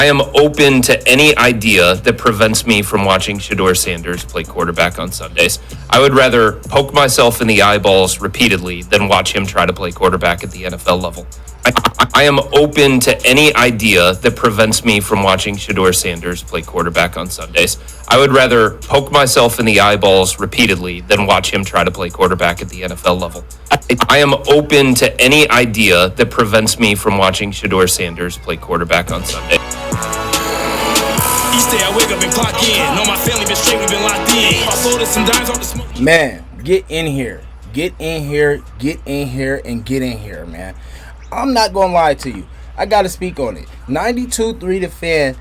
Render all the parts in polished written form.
I am open to any idea that prevents me from watching Shedeur Sanders play quarterback on Sundays. I would rather poke myself in the eyeballs repeatedly than watch him try to play quarterback at the NFL level. I am open to any idea that prevents me from watching Shedeur Sanders play quarterback on Sundays. I would rather poke myself in the eyeballs repeatedly than watch him try to play quarterback at the NFL level. I am open to any idea that prevents me from watching Shedeur Sanders play quarterback on Sunday. Each day I wake up and clock in. Know my family been straight, we been locked in. I sold some dimes off the smoke. Man, get in here. Get in here, get in here, and get in here, man. I'm not going to lie to you. I got to speak on it. 92.3 The Fan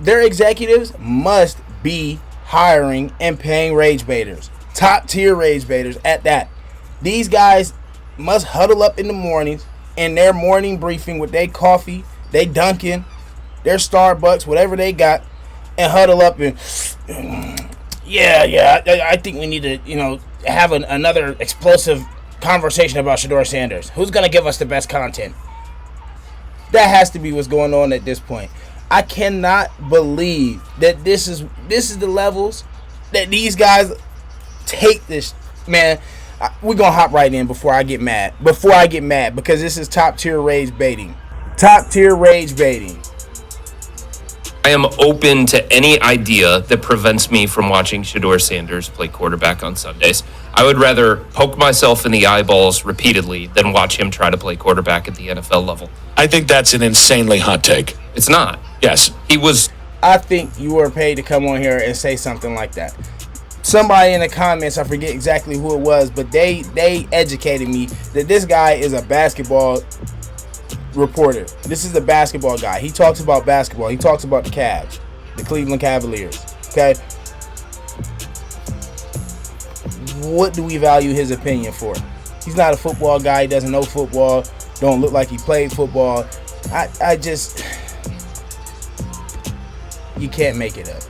their executives must be hiring and paying rage baiters. Top tier rage baiters at that. These guys must huddle up in the mornings in their morning briefing with their coffee, they Dunkin', their Starbucks, whatever they got, and huddle up and, I think we need to, have another explosive conversation about Shedeur Sanders. Who's going to give us the best content? That has to be what's going on at this point. I cannot believe that this is the levels that these guys take this. Man, we're going to hop right in before I get mad. Because this is top tier rage baiting. Top tier rage baiting. I am open to any idea that prevents me from watching Shedeur Sanders play quarterback on Sundays. I would rather poke myself in the eyeballs repeatedly than watch him try to play quarterback at the NFL level. I think that's an insanely hot take. It's not. Yes. I think you were paid to come on here and say something like that. Somebody in the comments, I forget exactly who it was, but they educated me that this guy is a basketball reporter. This is the basketball guy. He talks about basketball. He talks about the Cavs, the Cleveland Cavaliers. Okay? What do we value his opinion for? He's not a football guy. He doesn't know football. Don't look like he played football. I just... You can't make it up.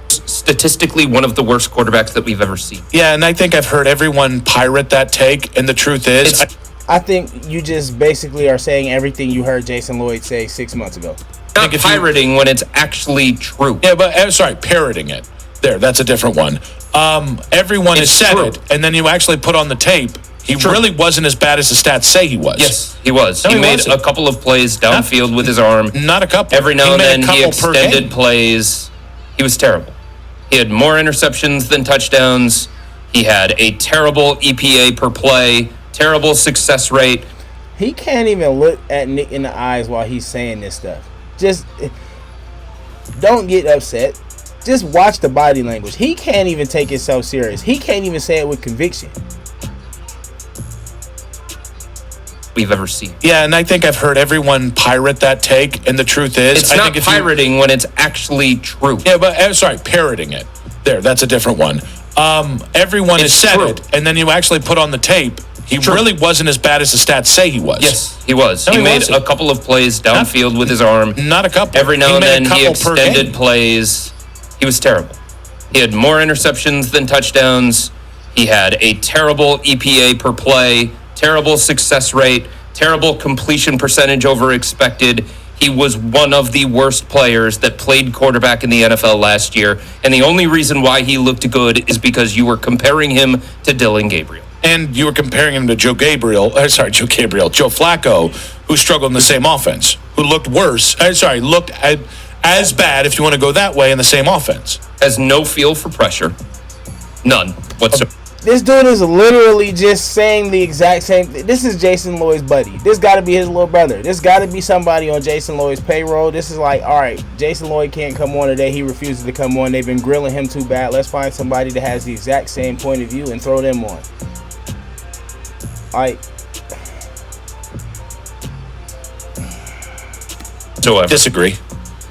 Statistically, one of the worst quarterbacks that we've ever seen. Yeah, and I think I've heard everyone pirate that take, and the truth is... I think you just basically are saying everything you heard Jason Lloyd say 6 months ago. Not pirating when it's actually true. Yeah, but parroting it. There, that's a different one. Everyone has said it, and then you actually put on the tape. He really wasn't as bad as the stats say he was. Yes, he was. He made a couple of plays downfield with his arm. Not a couple. Every now and then he extended plays. He was terrible. He had more interceptions than touchdowns. He had a terrible EPA per play. Terrible success rate. He can't even look at Nick in the eyes while he's saying this stuff. Just don't get upset. Just watch the body language. He can't even take himself serious. He can't even say it with conviction. We've ever seen. Yeah, and I think I've heard everyone pirate that take, and the truth is... It's not pirating when it's actually true. Yeah, but parroting it. There, that's a different one. Everyone has said it, and then you actually put on the tape. He really wasn't as bad as the stats say he was. Yes, he was. He made a couple of plays downfield with his arm. Not a couple. Every now and then he extended plays. He was terrible. He had more interceptions than touchdowns. He had a terrible EPA per play, terrible success rate, terrible completion percentage over expected. He was one of the worst players that played quarterback in the NFL last year. And the only reason why he looked good is because you were comparing him to Dylan Gabriel. And you were comparing him to Joe Flacco, who struggled in the same offense, who looked worse. Looked as bad, if you want to go that way, in the same offense. Has no feel for pressure. None whatsoever. This dude is literally just saying the exact same thing. This is Jason Lloyd's buddy. This got to be his little brother. This got to be somebody on Jason Lloyd's payroll. This is like, all right, Jason Lloyd can't come on today. He refuses to come on. They've been grilling him too bad. Let's find somebody that has the exact same point of view and throw them on. I disagree.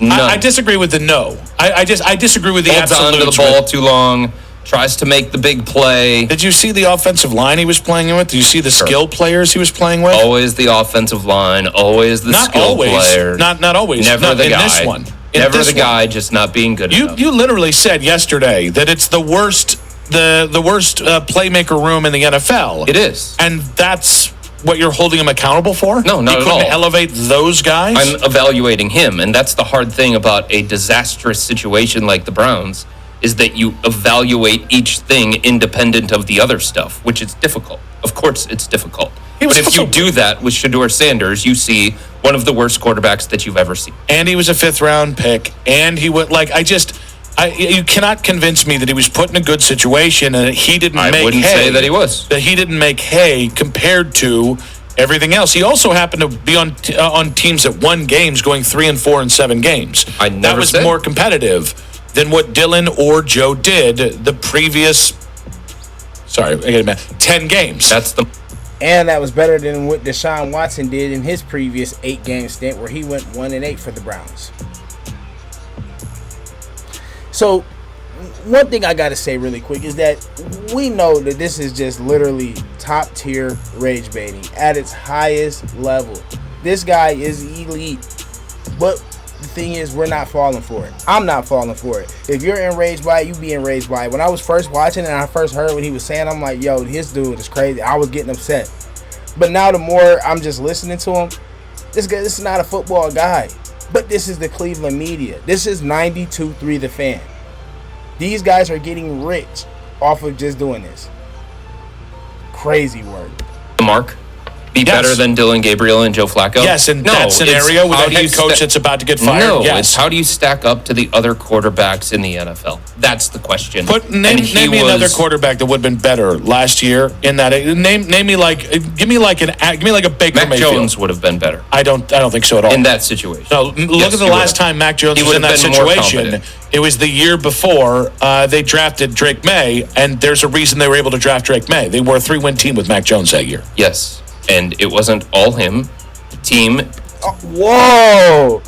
I disagree with the no. I disagree with the holds absolute. Holds on to the ball too long. Tries to make the big play. Did you see the offensive line he was playing with? Did you see the skill players he was playing with? Always the offensive line. Always the skill player. Not always. Never the in guy. This one. Never the guy. Just not being good enough. You literally said yesterday that it's the worst. The worst playmaker room in the NFL. It is. And that's what you're holding him accountable for? No, not he at couldn't all. elevate those guys? I'm evaluating him, and that's the hard thing about a disastrous situation like the Browns, is that you evaluate each thing independent of the other stuff, which is difficult. Of course, it's difficult. But if you do that with Shedeur Sanders, you see one of the worst quarterbacks that you've ever seen. And he was a 5th-round pick, and he would, you cannot convince me that he was put in a good situation and that he didn't make hay. I wouldn't say that he was. That he didn't make hay compared to everything else. He also happened to be on teams that won games, going 3-4 in 7 games. That was more competitive than what Dylan or Joe did the previous 10 games. And that was better than what Deshaun Watson did in his previous 8-game stint, where he went 1-8 for the Browns. So, one thing I got to say really quick is that we know that this is just literally top tier rage baiting at its highest level. This guy is elite, but the thing is, we're not falling for it. I'm not falling for it. If you're enraged by it, you be enraged by it. When I was first watching and I first heard what he was saying, I'm like, yo, this dude is crazy. I was getting upset. But now the more I'm just listening to him, this is not a football guy. But this is the Cleveland media. This is 92.3 The Fan. These guys are getting rich off of just doing this. Crazy word. Mark? Be better than Dylan Gabriel and Joe Flacco? Yes, in that scenario with a head coach that's about to get fired. No, yes. It's how do you stack up to the other quarterbacks in the NFL? That's the question. Name me another quarterback that would have been better last year in that. Name me give me like a Baker Mac Mayfield. Jones would have been better. I don't think so at all in that situation. No, look at the last time Mac Jones was in that situation. It was the year before they drafted Drake May, and there's a reason they were able to draft Drake May. They were a 3-win team with Mac Jones that year. Yes. And it wasn't all him. Team. Whoa.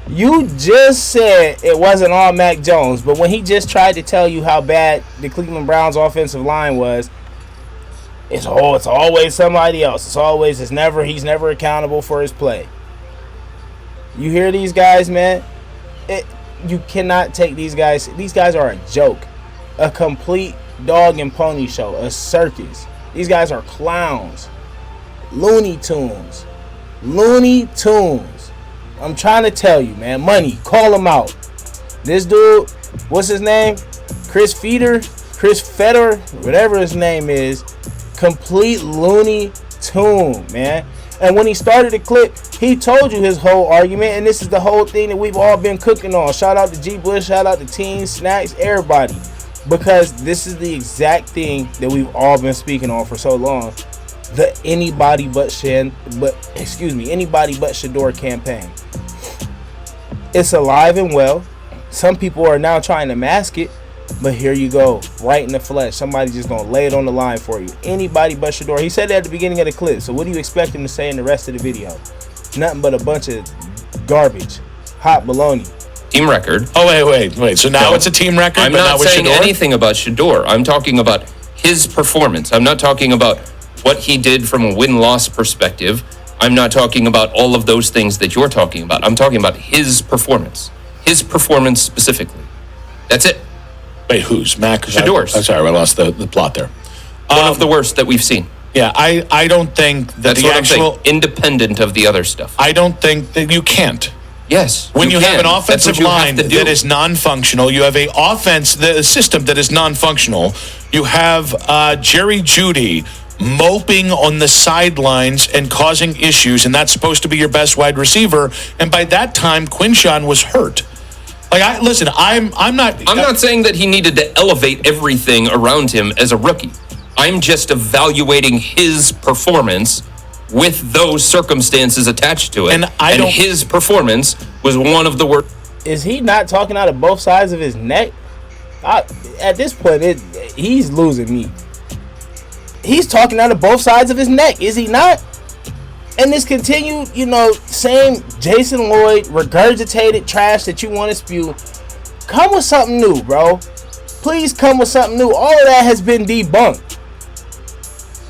You just said it wasn't all Mac Jones, but when he just tried to tell you how bad the Cleveland Browns offensive line was, it's always somebody else. He's never accountable for his play. You hear these guys, man? You cannot take these guys. These guys are a joke. A complete dog and pony show. A circus. These guys are clowns. Looney Tunes. I'm trying to tell you, man. Money. Call him out. This dude, what's his name? Chris Fedor, whatever his name is. Complete Looney Tune, man. And when he started the clip, he told you his whole argument, and this is the whole thing that we've all been cooking on. Shout out to G. Bush, shout out to Teen Snacks, everybody. Because this is the exact thing that we've all been speaking on for so long. The Anybody But Shedeur campaign. It's alive and well. Some people are now trying to mask it, but here you go, right in the flesh. Somebody just gonna lay it on the line for you. Anybody but Shedeur. He said that at the beginning of the clip. So what do you expect him to say in the rest of the video? Nothing but a bunch of garbage, hot baloney. Team record. Oh, wait. So now it's a team record? I'm not saying anything about Shedeur. I'm talking about his performance. I'm not talking about what he did from a win-loss perspective. I'm not talking about all of those things that you're talking about. I'm talking about his performance. His performance specifically. That's it. Wait, who's? Mac? Shedeur's. I'm sorry, I lost the plot there. One of the worst that we've seen. Yeah, I don't think that That's the actual... independent of the other stuff. I don't think that you can't. Yes. When you have an offensive line that is non-functional, you have a system that is non-functional, you have Jerry Jeudy moping on the sidelines and causing issues, and that's supposed to be your best wide receiver, and by that time, Quinshawn was hurt. I'm not saying that he needed to elevate everything around him as a rookie. I'm just evaluating his performance with those circumstances attached to it. And his performance was one of the worst. Is he not talking out of both sides of his neck? At this point, he's losing me. He's talking out of both sides of his neck, is he not? And this continued, same Jason Lloyd regurgitated trash that you want to spew. Come with something new, bro. Please come with something new. All of that has been debunked.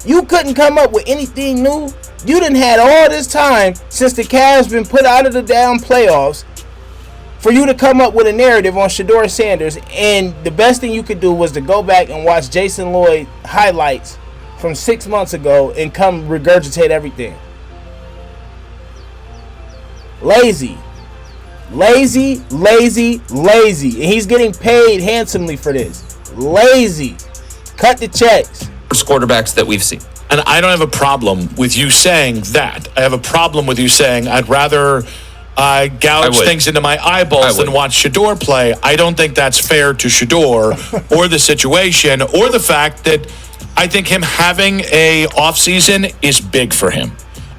You couldn't come up with anything new. You done had all this time since the Cavs been put out of the damn playoffs for you to come up with a narrative on Shedeur Sanders, and the best thing you could do was to go back and watch Jason Lloyd highlights from 6 months ago and come regurgitate everything. Lazy. Lazy, lazy, lazy. And he's getting paid handsomely for this. Lazy. Cut the checks. Worst quarterbacks that we've seen. And I don't have a problem with you saying that. I have a problem with you saying I'd rather gouge things into my eyeballs than watch Shedeur play. I don't think that's fair to Shedeur or the situation or the fact that I think him having a offseason is big for him.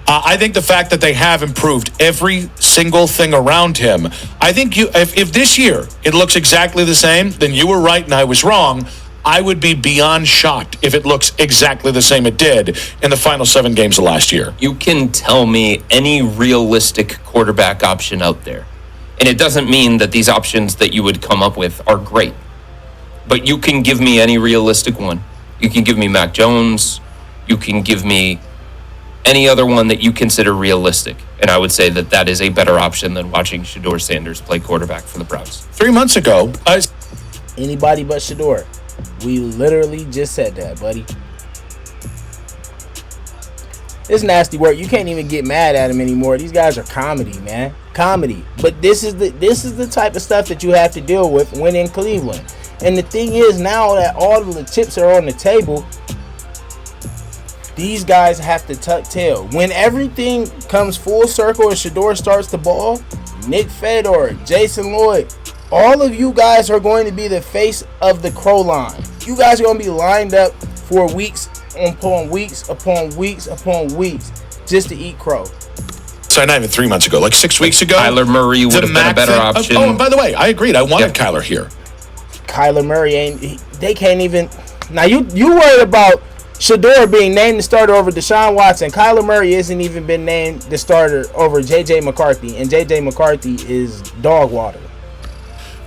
I think the fact that they have improved every single thing around him, I think if this year it looks exactly the same, then you were right and I was wrong. I would be beyond shocked if it looks exactly the same it did in the final 7 games of last year. You can tell me any realistic quarterback option out there. And it doesn't mean that these options that you would come up with are great. But you can give me any realistic one. You can give me Mac Jones. You can give me any other one that you consider realistic. And I would say that that is a better option than watching Shedeur Sanders play quarterback for the Browns. 3 months ago, Anybody but Shedeur. We literally just said that, buddy. It's nasty work. You can't even get mad at him anymore. These guys are comedy, man. Comedy. But this is the type of stuff that you have to deal with when in Cleveland. And the thing is, now that all of the chips are on the table, these guys have to tuck tail. When everything comes full circle and Shedeur starts the ball, Nick Fedor, Jason Lloyd, all of you guys are going to be the face of the Crow line. You guys are going to be lined up for weeks upon weeks upon weeks upon weeks just to eat crow. Sorry, not even 3 months ago, like 6 weeks ago. Kyler Murray would have been a better option. Oh, and by the way, I agreed. I wanted Kyler here. Kyler Murray they can't even. Now you worried about Shedeur being named the starter over Deshaun Watson. Kyler Murray isn't even been named the starter over J.J. McCarthy, and J.J. McCarthy is dog water.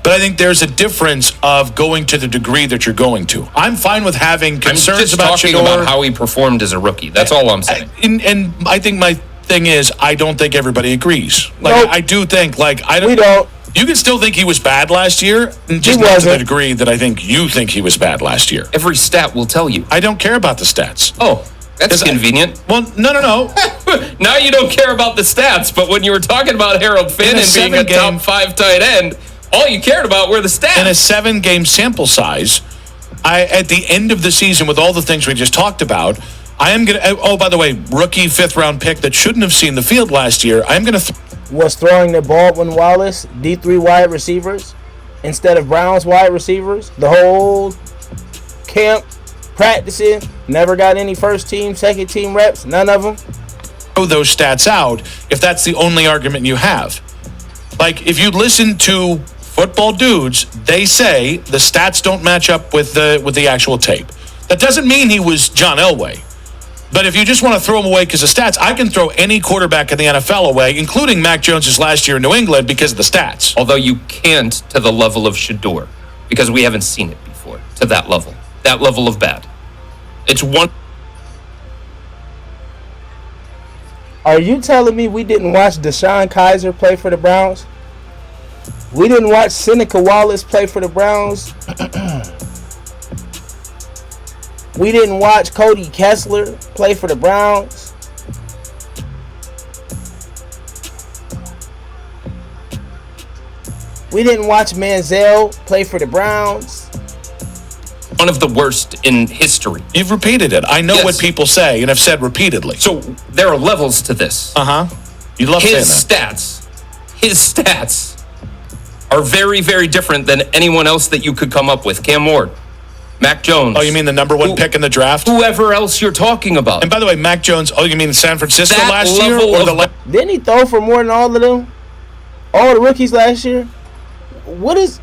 But I think there's a difference of going to the degree that you're going to. I'm fine with having concerns about talking Shedeur. about how he performed as a rookie. That's all I'm saying. And I think my thing is, I don't think everybody agrees. Like, Nope. I do think, like, We don't. You can still think he was bad last year, and just not to the degree that I think you think he was bad last year. Every stat will tell you. I don't care about the stats. Oh, that's convenient. Well, no. Now you don't care about the stats, but when you were talking about Harold Finn and being a top 5 tight end, all you cared about were the stats. In a 7-game sample size, at the end of the season, with all the things we just talked about, I am going to... Oh, by the way, rookie 5th-round pick that shouldn't have seen the field last year, I'm going to... Was throwing the Baldwin Wallace D3 wide receivers instead of Browns wide receivers the whole camp, practicing, never got any first team, second team reps, none of them. Throw those stats out if that's the only argument you have. Like, if you listen to football dudes, they say the stats don't match up with the actual tape. That doesn't mean he was John Elway. But if you just want to throw him away because of stats, I can throw any quarterback in the NFL away, including Mac Jones's last year in New England, because of the stats. Although you can't to the level of Shedeur, because we haven't seen it before, to that level of bad. It's one... Are you telling me we didn't watch Deshaun Kaiser play for the Browns? We didn't watch Seneca Wallace play for the Browns? We didn't watch Cody Kessler play for the Browns? We didn't watch Manziel play for the Browns? One of the worst in history. You've repeated it. I know what people say and have said repeatedly. So there are levels to this. You love saying that. His stats are very, very different than anyone else that you could come up with. Cam Ward, Mac Jones. Oh, you mean the number 1 pick in the draft? Whoever else you're talking about. And by the way, Mac Jones, you mean San Francisco That last year? level Didn't he throw for more than all of them? All the rookies last year? What is...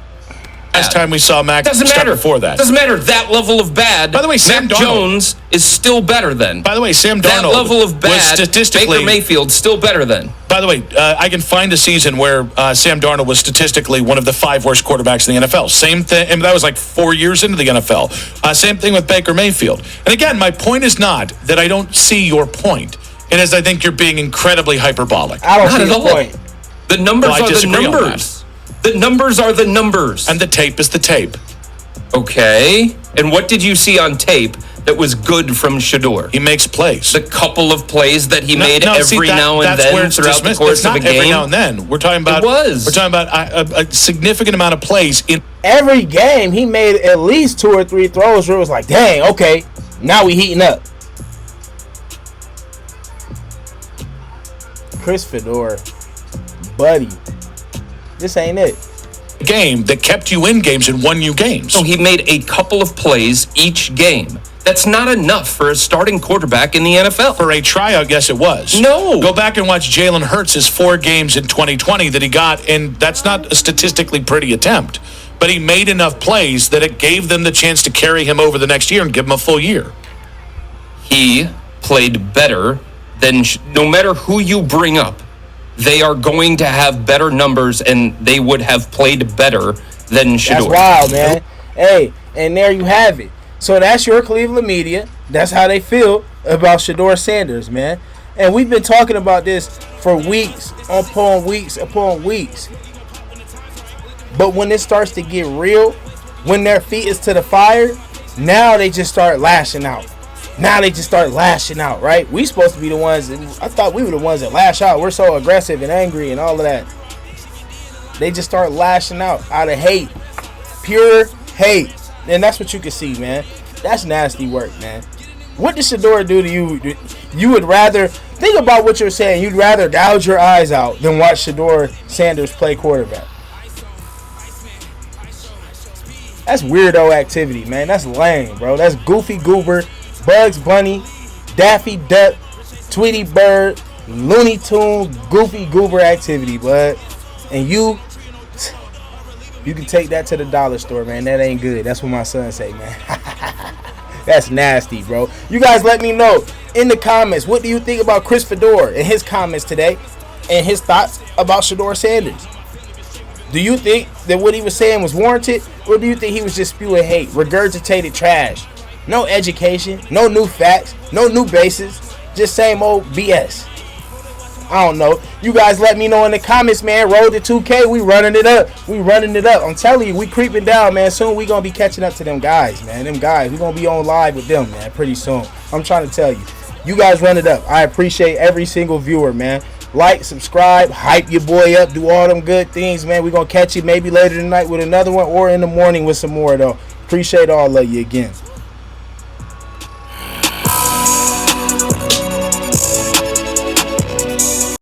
Last time we saw Mac, doesn't matter. Before that. Doesn't matter. That level of bad. By the way, Sam Mac Darnold Jones is still better than. By the way, Sam Darnold that level of bad. was statistically... Baker Mayfield still better than. By the way, I can find a season where Sam Darnold was statistically one of the 5 worst quarterbacks in the NFL. Same thing, and that was like 4 years into the NFL. Same thing with Baker Mayfield. And again, my point is not that I don't see your point. It is I think you're being incredibly hyperbolic. I don't Not see at the all. point. The numbers Well, I are the disagree on numbers. The numbers are the numbers. And the tape is the tape. Okay. And what did you see on tape that was good from Shedeur? He makes plays. The couple of plays that he made now and then throughout the course of a game. Every now and then. We're talking about a significant amount of plays in every game. He made at least 2 or 3 throws where it was like, dang, okay, now we heating up. Chris Fedor, buddy, this ain't it. Game that kept you in games and won you games. So he made a couple of plays each game. That's not enough for a starting quarterback in the NFL. For a tryout, yes, it was. No. Go back and watch Jalen Hurts' 4 games in 2020 that he got, and that's not a statistically pretty attempt. But he made enough plays that it gave them the chance to carry him over the next year and give him a full year. He played better than, no matter who you bring up, they are going to have better numbers and they would have played better than Shedeur. That's wild, man. Hey, and there you have it. So that's your Cleveland media. That's how they feel about Shedeur Sanders, man. And we've been talking about this for weeks upon weeks upon weeks. But when it starts to get real, when their feet is to the fire, now they just start lashing out. Right? We supposed to be the ones, I thought we were the ones that lash out. We're so aggressive and angry and all of that. They just start lashing out of hate. Pure hate. And that's what you can see, man. That's nasty work, man. What did Shedeur do to you? You would rather, think about what you're saying. You'd rather gouge your eyes out than watch Shedeur Sanders play quarterback. That's weirdo activity, man. That's lame, bro. That's Goofy Goober, Bugs Bunny, Daffy Duck, Tweety Bird, Looney Tune, Goofy Goober activity, bud. And you can take that to the dollar store, man. That ain't good. That's what my son say, man. That's nasty, bro. You guys let me know in the comments, what do you think about Chris Fedor and his comments today and his thoughts about Shedeur Sanders? Do you think that what he was saying was warranted, or do you think he was just spewing hate, regurgitated trash? No education, no new facts, no new bases, just same old BS. I don't know. You guys let me know in the comments, man. Road to 2K, we running it up. I'm telling you, we creeping down, man. Soon we going to be catching up to them guys, man. Them guys, we going to be on live with them, man, pretty soon. I'm trying to tell you. You guys run it up. I appreciate every single viewer, man. Like, subscribe, hype your boy up, do all them good things, man. We're going to catch you maybe later tonight with another one or in the morning with some more, though. Appreciate all of you again.